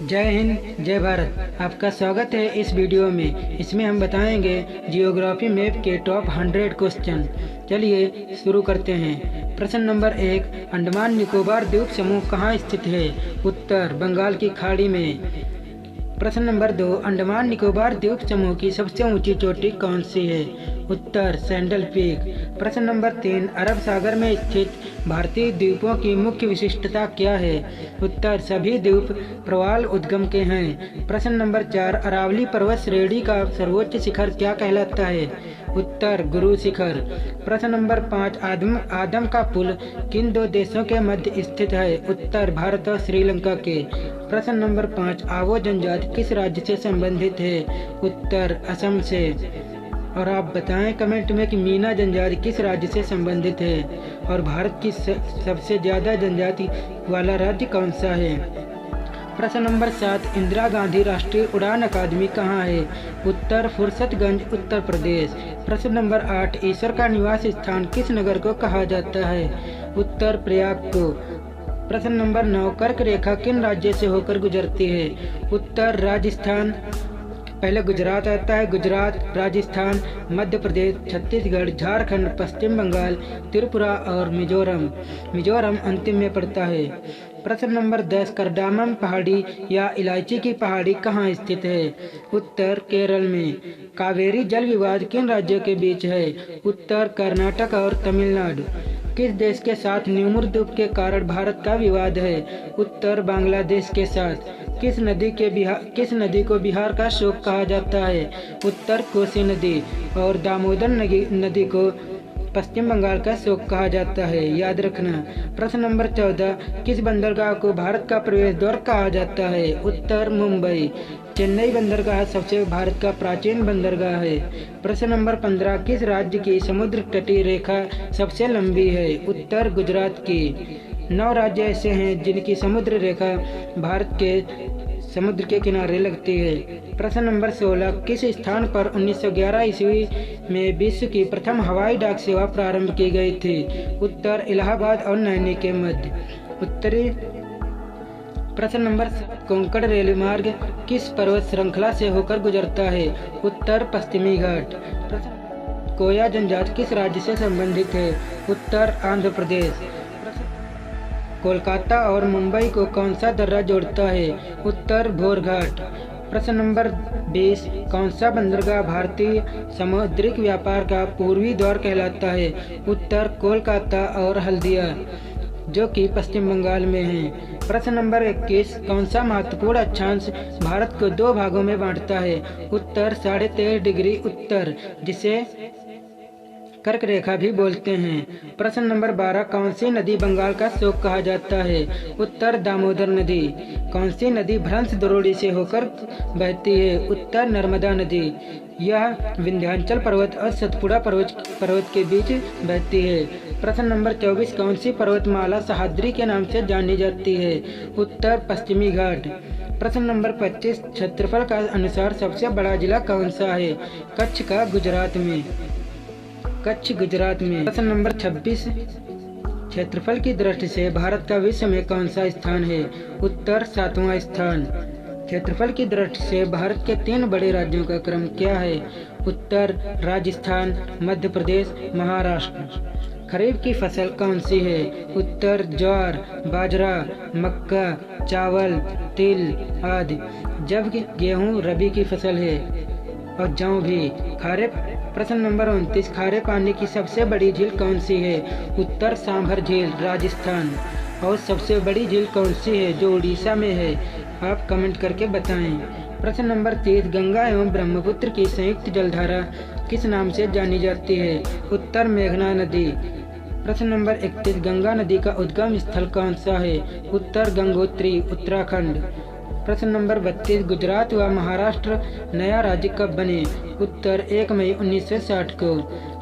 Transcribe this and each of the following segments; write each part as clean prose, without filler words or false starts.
जय हिंद जय भारत। आपका स्वागत है इस वीडियो में। इसमें हम बताएंगे जियोग्राफी मैप के टॉप 100 क्वेश्चन। चलिए शुरू करते हैं। प्रश्न नंबर 1, अंडमान निकोबार द्वीप समूह कहाँ स्थित है? उत्तर, बंगाल की खाड़ी में। प्रश्न नंबर 2, अंडमान निकोबार द्वीप समूह की सबसे ऊंची चोटी कौन सी है? उत्तर, सैंडल पीक। प्रश्न नंबर 3, अरब सागर में स्थित भारतीय द्वीपों की मुख्य विशिष्टता क्या है? उत्तर, सभी द्वीप प्रवाल उद्गम के हैं। प्रश्न नंबर 4, अरावली पर्वत श्रेणी का सर्वोच्च शिखर क्या कहलाता है? उत्तर, गुरु शिखर। प्रश्न नंबर 5, आदम का पुल किन दो देशों के मध्य स्थित है? उत्तर, भारत और श्रीलंका के। प्रश्न नंबर 5, आवो जनजाति किस राज्य से संबंधित है? उत्तर, असम से। और आप बताएं कमेंट में कि मीना जनजाति किस राज्य से संबंधित है और भारत की सबसे ज़्यादा जनजाति वाला राज्य कौन सा है? प्रश्न नंबर 7, इंदिरा गांधी राष्ट्रीय उड़ान अकादमी कहाँ है? उत्तर, फुर्सतगंज, उत्तर प्रदेश। प्रश्न नंबर 8, ईश्वर का निवास स्थान किस नगर को कहा जाता है? उत्तर, प्रयाग को। प्रश्न नंबर 9, कर्क रेखा किन राज्यों से होकर गुजरती है? उत्तर, राजस्थान। पहले गुजरात आता है, गुजरात, राजस्थान, मध्य प्रदेश, छत्तीसगढ़, झारखंड, पश्चिम बंगाल, त्रिपुरा और मिजोरम अंतिम में पड़ता है। प्रश्न नंबर 10, करडामम पहाड़ी या इलायची की पहाड़ी कहाँ स्थित है? उत्तर, केरल में। कावेरी जल विवाद किन राज्यों के बीच है? उत्तर, कर्नाटक और तमिलनाडु। किस देश के साथ न्यूमुर द्वीप के कारण भारत का विवाद है? उत्तर, बांग्लादेश के साथ। किस नदी को बिहार का शोक कहा जाता है? उत्तर, कोसी नदी। और दामोदर नदी को पश्चिम बंगाल का शोक कहा जाता है, याद रखना। प्रश्न नंबर 14, किस बंदरगाह को भारत का प्रवेश द्वार कहा जाता है? उत्तर, मुंबई। चेन्नई बंदरगाह सबसे भारत का प्राचीन बंदरगाह है। प्रश्न नंबर 15, किस राज्य की समुद्र तटीय रेखा सबसे लंबी है? उत्तर, गुजरात की। 9 राज्य ऐसे हैं जिनकी समुद्र रेखा भारत के समुद्र के किनारे लगती है। प्रश्न नंबर 16, किस स्थान पर 1911 ईस्वी में विश्व की प्रथम हवाई डाक सेवा प्रारंभ की गई थी? उत्तर, इलाहाबाद और नैनी के मध्य। उत्तरी। प्रश्न नंबर 7, कोंकण रेल मार्ग किस पर्वत श्रृंखला से होकर गुजरता है? उत्तर, पश्चिमी घाट। प्रश्न, कोया जनजाति किस राज्य से संबंधित है? उत्तर, आंध्र प्रदेश। कोलकाता और मुंबई को कौन सा दर्रा जोड़ता है? उत्तर, भोरघाट। प्रश्न नंबर 20, कौन सा बंदरगाह भारतीय समुद्रिक व्यापार का पूर्वी द्वार कहलाता है? उत्तर, कोलकाता और हल्दिया, जो कि पश्चिम बंगाल में है। प्रश्न नंबर 21, कौन सा महत्वपूर्ण अक्षांश भारत को 2 भागों में बांटता है? उत्तर, 13.5 डिग्री उत्तर, जिसे कर्क रेखा भी बोलते हैं। प्रश्न नंबर 12, कौन सी नदी बंगाल का शोक कहा जाता है? उत्तर, दामोदर नदी। कौन सी नदी भ्रंश द्रोणी से होकर बहती है? उत्तर, नर्मदा नदी। यह विंध्याचल पर्वत और सतपुड़ा पर्वत के बीच बहती है। प्रश्न नंबर 24, कौन सी पर्वतमाला सह्याद्री के नाम से जानी जाती है? उत्तर, पश्चिमी घाट। प्रश्न नंबर 25, क्षेत्रफल का अनुसार सबसे बड़ा जिला कौन सा है? कच्छ का गुजरात में। प्रश्न नंबर 26, क्षेत्रफल की दृष्टि से भारत का विश्व में कौन सा स्थान है? उत्तर, 7वां स्थान। क्षेत्रफल की दृष्टि से भारत के 3 बड़े राज्यों का क्रम क्या है? उत्तर, राजस्थान, मध्य प्रदेश, महाराष्ट्र। खरीफ की फसल कौन सी है? उत्तर, ज्वार, बाजरा, मक्का, चावल, तिल आदि। जबकि गेहूँ रबी की फसल है और जौ भी। खारे। प्रश्न नंबर 29, खारे पानी की सबसे बड़ी झील कौन सी है? उत्तर, सांभर झील, राजस्थान। और सबसे बड़ी झील कौन सी है जो उड़ीसा में है? आप कमेंट करके बताएं। प्रश्न नंबर 30, गंगा एवं ब्रह्मपुत्र की संयुक्त जलधारा किस नाम से जानी जाती है? उत्तर, मेघना नदी। प्रश्न नंबर 31, गंगा नदी का उद्गम स्थल कौन सा है? उत्तर, गंगोत्री, उत्तराखंड। प्रश्न नंबर 32, गुजरात व महाराष्ट्र नया राज्य कब बने? उत्तर, 1 मई 1960 को।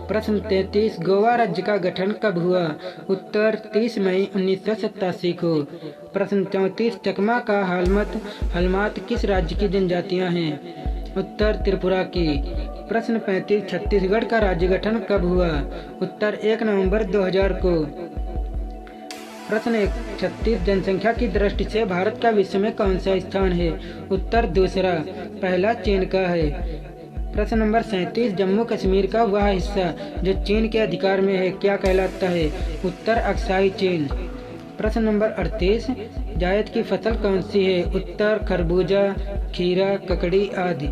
प्रश्न 33, गोवा राज्य का गठन कब हुआ? उत्तर, 30 मई 1987 को। प्रश्न 34, चकमा का हलमात किस राज्य की जनजातियां हैं? उत्तर, त्रिपुरा की। प्रश्न 35, छत्तीसगढ़ का राज्य गठन कब हुआ? उत्तर, 1 नवंबर 2000 को। प्रश्न 1, 36 जनसंख्या की दृष्टि से भारत का विश्व में कौन सा स्थान है? उत्तर दूसरा, पहला चीन का है। प्रश्न नंबर 37, जम्मू कश्मीर का वह हिस्सा जो चीन के अधिकार में है क्या कहलाता है? उत्तर अक्साई चीन। प्रश्न नंबर 38, जायद की फसल कौन सी है? उत्तर खरबूजा, खीरा, ककड़ी आदि।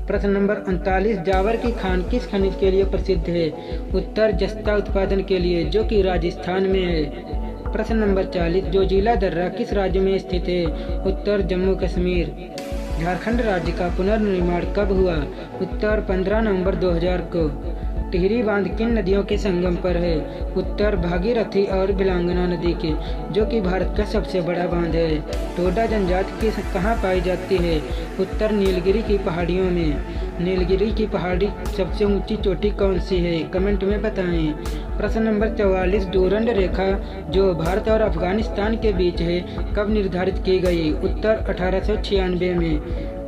प्रश्न नंबर 39, जावर की खान किस खनिज के लिए प्रसिद्ध है? उत्तर जस्ता उत्पादन के लिए, जो कि राजस्थान में है। प्रश्न नंबर 40, जोजिला दर्रा किस राज्य में स्थित है? उत्तर जम्मू कश्मीर। झारखंड राज्य का पुनर्निर्माण कब हुआ? उत्तर 15 नवंबर 2000 को। टिहरी बांध किन नदियों के संगम पर है? उत्तर भागीरथी और बिलांगना नदी के, जो कि भारत का सबसे बड़ा बांध है। टोडा जनजाति कहाँ पाई जाती है? उत्तर नीलगिरी की पहाड़ियों में। नीलगिरी की पहाड़ी सबसे ऊंची चोटी कौन सी है? कमेंट में बताएं। प्रश्न नंबर 44, डूरंड रेखा जो भारत और अफगानिस्तान के बीच है कब निर्धारित की गई? उत्तर 1896 में।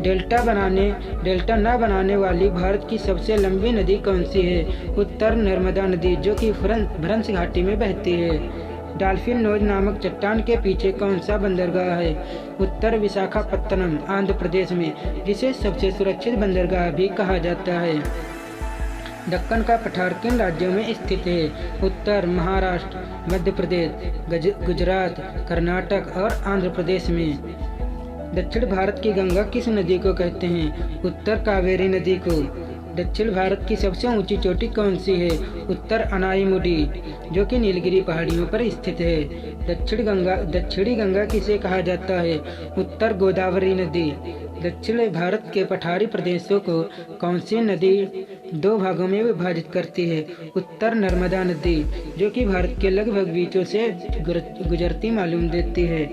डेल्टा न बनाने वाली भारत की सबसे लंबी नदी कौन सी है? उत्तर नर्मदा नदी, जो कि भ्रंश घाटी में बहती है। डॉल्फिन नोज नामक चट्टान के पीछे कौन सा बंदरगाह है? उत्तर विशाखापत्तनम, आंध्र प्रदेश में, जिसे सबसे सुरक्षित बंदरगाह भी कहा जाता है। दक्कन का पठार किन राज्यों में स्थित है? उत्तर महाराष्ट्र, मध्य प्रदेश, गुजरात, कर्नाटक और आंध्र प्रदेश में। दक्षिण भारत की गंगा किस नदी को कहते हैं? उत्तर कावेरी नदी को। दक्षिण भारत की सबसे ऊंची चोटी कौन सी है? उत्तर अनाईमुडी, जो कि नीलगिरी पहाड़ियों पर स्थित है। दक्षिणी गंगा किसे कहा जाता है? उत्तर गोदावरी नदी। दक्षिण भारत के पठारी प्रदेशों को कौन सी नदी दो भागों में विभाजित करती है? उत्तर नर्मदा नदी, जो कि भारत के लगभग बीचों से गुजरती मालूम देती है।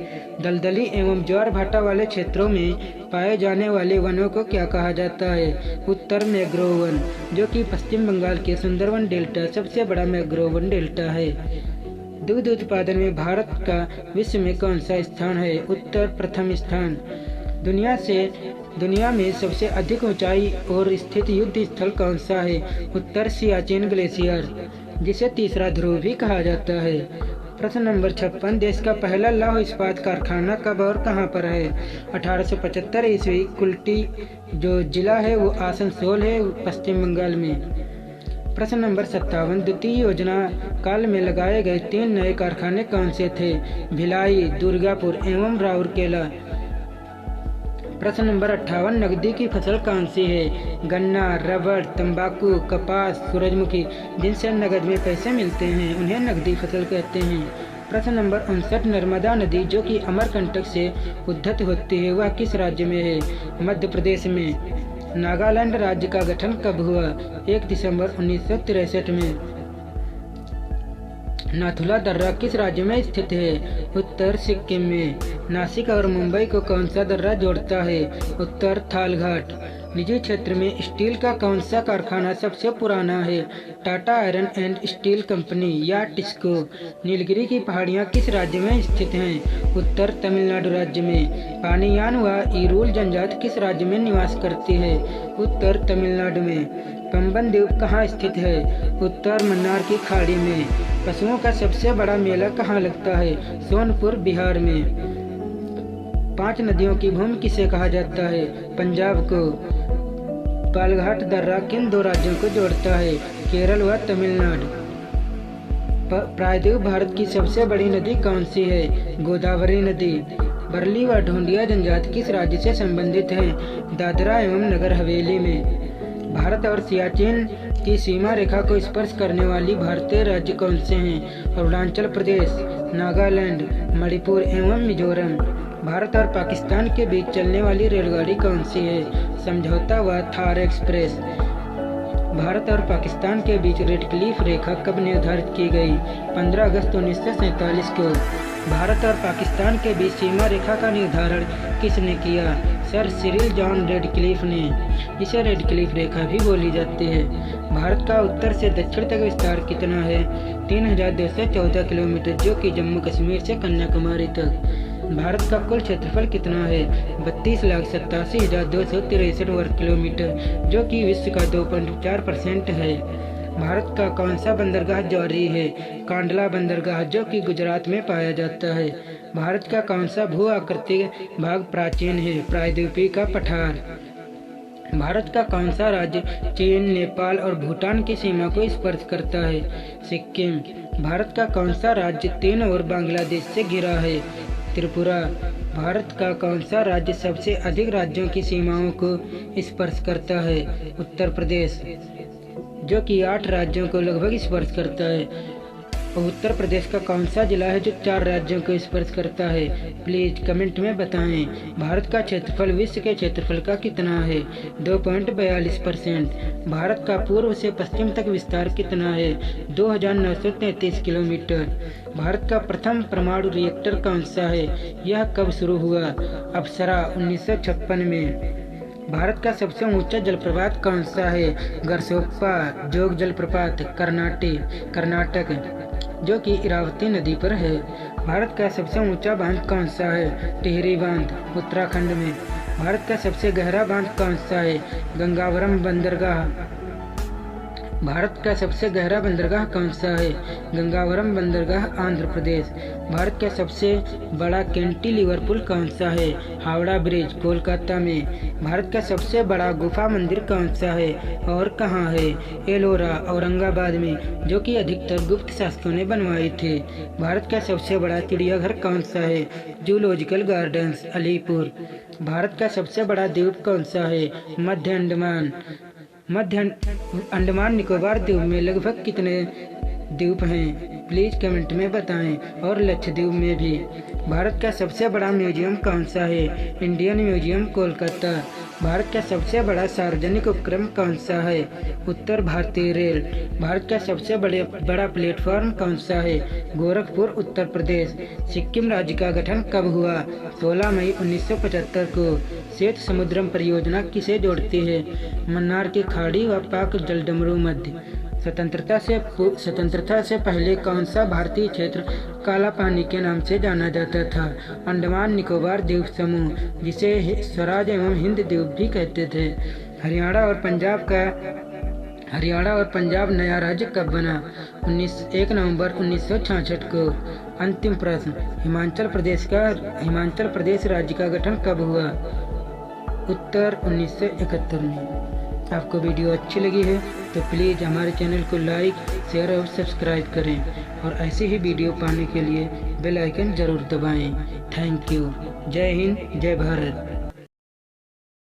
दलदली एवं ज्वार भाटा वाले क्षेत्रों में पाए जाने वाले वनों को क्या कहा जाता है? उत्तर मैंग्रोव वन, जो कि पश्चिम बंगाल के सुंदरवन डेल्टा सबसे बड़ा मैंग्रोव वन डेल्टा है। दूध उत्पादन में भारत का विश्व में कौन सा स्थान है? उत्तर प्रथम स्थान। दुनिया में सबसे अधिक ऊंचाई और स्थित युद्ध स्थल कौन सा है? उत्तर सियाचिन ग्लेशियर, जिसे तीसरा ध्रुव भी कहा जाता है। प्रश्न नंबर 56, देश का पहला लौह इस्पात कारखाना कब और कहां पर है? 1875 ईस्वी। कुल्टी जो जिला है वो आसनसोल है, पश्चिम बंगाल में। प्रश्न नंबर 57, द्वितीय योजना काल में लगाए गए 3 नए कारखाने कौन से थे? भिलाई, दुर्गापुर एवं राउरकेला। प्रश्न नंबर 58, नकदी की फसल कौन सी है? गन्ना, रबड़, तंबाकू, कपास, सूरजमुखी, जिनसे नकद में पैसे मिलते हैं उन्हें नकदी फसल कहते हैं। प्रश्न नंबर 59, नर्मदा नदी जो कि अमरकंटक से उद्गत होती है वह किस राज्य में है? मध्य प्रदेश में। नागालैंड राज्य का गठन कब हुआ? 1 दिसंबर 1963 में। नाथुला दर्रा किस राज्य में स्थित है? उत्तर सिक्किम में। नासिक और मुंबई को कौन सा दर्रा जोड़ता है? उत्तर थालघाट। निजी क्षेत्र में स्टील का कौन सा कारखाना सबसे पुराना है? Tata iron and steel company या टिस्को। नीलगिरी की पहाड़ियाँ किस राज्य में स्थित हैं? उत्तर तमिलनाडु राज्य में। पानीयान व ईरूल जनजाति किस राज्य में निवास करती है? उत्तर तमिलनाडु में। पंबन द्वीप कहाँ स्थित है? उत्तर मन्नार की खाड़ी में। पशुओं का सबसे बड़ा मेला कहाँ लगता है? सोनपुर, बिहार में। 5 नदियों की भूमि किसे कहा जाता है? पंजाब को। पालघाट दर्रा किन 2 राज्यों को जोड़ता है? केरल व तमिलनाडु। प्रायद्वीप भारत की सबसे बड़ी नदी कौन सी है? गोदावरी नदी। बरली व ढूंढिया जनजाति किस राज्य से संबंधित हैं? दादरा एवं नगर हवेली में। भारत और सियाचिन की सीमा रेखा को स्पर्श करने वाली भारतीय राज्य कौन से हैं? अरुणाचल प्रदेश, नागालैंड, मणिपुर एवं मिजोरम। भारत और पाकिस्तान के बीच चलने वाली रेलगाड़ी कौन सी है? समझौता व थार एक्सप्रेस। भारत और पाकिस्तान के बीच रेड क्लिफ रेखा कब निर्धारित की गई? 15 अगस्त 1947 को। भारत और पाकिस्तान के बीच सीमा रेखा का निर्धारण किसने किया? सर सिरिल जॉन रेडक्लिफ ने, जिसे रेडक्लिफ रेखा भी बोली जाती है। भारत का उत्तर से दक्षिण तक विस्तार कितना है? 3214 किलोमीटर, जो कि जम्मू कश्मीर से कन्याकुमारी तक। भारत का कुल क्षेत्रफल कितना है? 32,87,263 वर्ग किलोमीटर, जो कि विश्व का 2.4% है। भारत का कौन सा बंदरगाह जौहरी है? कांडला बंदरगाह, जो कि गुजरात में पाया जाता है। भारत का कौन सा भू आकृतिक भाग प्राचीन है? प्रायद्वीपीय का पठार। भारत का कौन सा राज्य चीन, नेपाल और भूटान की सीमा को स्पर्श करता है? सिक्किम। भारत का कौन सा राज्य 3 और बांग्लादेश से घिरा है? त्रिपुरा। भारत का कौन सा राज्य सबसे अधिक राज्यों की सीमाओं को स्पर्श करता है? उत्तर प्रदेश, जो कि 8 राज्यों को लगभग स्पर्श करता है। उत्तर प्रदेश का कौन सा जिला है जो 4 राज्यों को स्पर्श करता है? प्लीज कमेंट में बताएं। भारत का क्षेत्रफल विश्व के क्षेत्रफल का कितना है? 2.42%। भारत का पूर्व से पश्चिम तक विस्तार कितना है? 2933 किलोमीटर। भारत का प्रथम परमाणु रिएक्टर कौन सा है? यह कब शुरू हुआ? अप्सरा, 1956 में। भारत का सबसे ऊंचा जलप्रपात कौन सा है? गरसोप्पा जोग जलप्रपात, कर्नाटक, जो कि इरावती नदी पर है। भारत का सबसे ऊंचा बांध कौन सा है? टिहरी बांध, उत्तराखंड में। भारत का सबसे गहरा बांध कौन सा है? गंगावरम बंदरगाह। भारत का सबसे गहरा बंदरगाह कौन सा है? गंगावरम बंदरगाह, आंध्र प्रदेश। भारत का सबसे बड़ा कैंटिलीवर पुल कौन सा है? हावड़ा ब्रिज, कोलकाता में। भारत का सबसे बड़ा गुफा मंदिर कौन सा है और कहाँ है? एलोरा, औरंगाबाद में, जो कि अधिकतर गुप्त शासकों ने बनवाए थे। भारत का सबसे बड़ा चिड़ियाघर कौन सा है? Zoological gardens, Alipur. भारत का सबसे बड़ा द्वीप कौन सा है? मध्य अंडमान निकोबार द्वीप में लगभग कितने द्वीप हैं? प्लीज कमेंट में बताएं। और लक्षद्वीप में भी। भारत का सबसे बड़ा म्यूजियम कौन सा है? Indian museum, Kolkata. भारत का सबसे बड़ा सार्वजनिक उपक्रम कौन सा है? उत्तर भारतीय रेल। भारत का सबसे बड़ा प्लेटफॉर्म कौन सा है? गोरखपुर, उत्तर प्रदेश। सिक्किम राज्य का गठन कब हुआ? 16 मई 1975 को। श्वेत समुद्रम परियोजना किसे जोड़ती है? मन्नार की खाड़ी व पाक जलडमरू मध्य। स्वतंत्रता से पहले कौन सा भारतीय क्षेत्र काला पानी के नाम से जाना जाता था? अंडमान निकोबार द्वीप समूह, जिसे स्वराज एवं हिंद द्वीप भी कहते थे। हरियाणा और पंजाब नया राज्य कब बना? 1 नवंबर 1966 को। अंतिम प्रश्न, हिमाचल प्रदेश राज्य का गठन कब हुआ? उत्तर 1971 में। आपको वीडियो अच्छी लगी है तो प्लीज़ हमारे चैनल को लाइक, शेयर और सब्सक्राइब करें और ऐसे ही वीडियो पाने के लिए बेल आइकन ज़रूर दबाएं। Thank you. जय हिंद, जय भारत।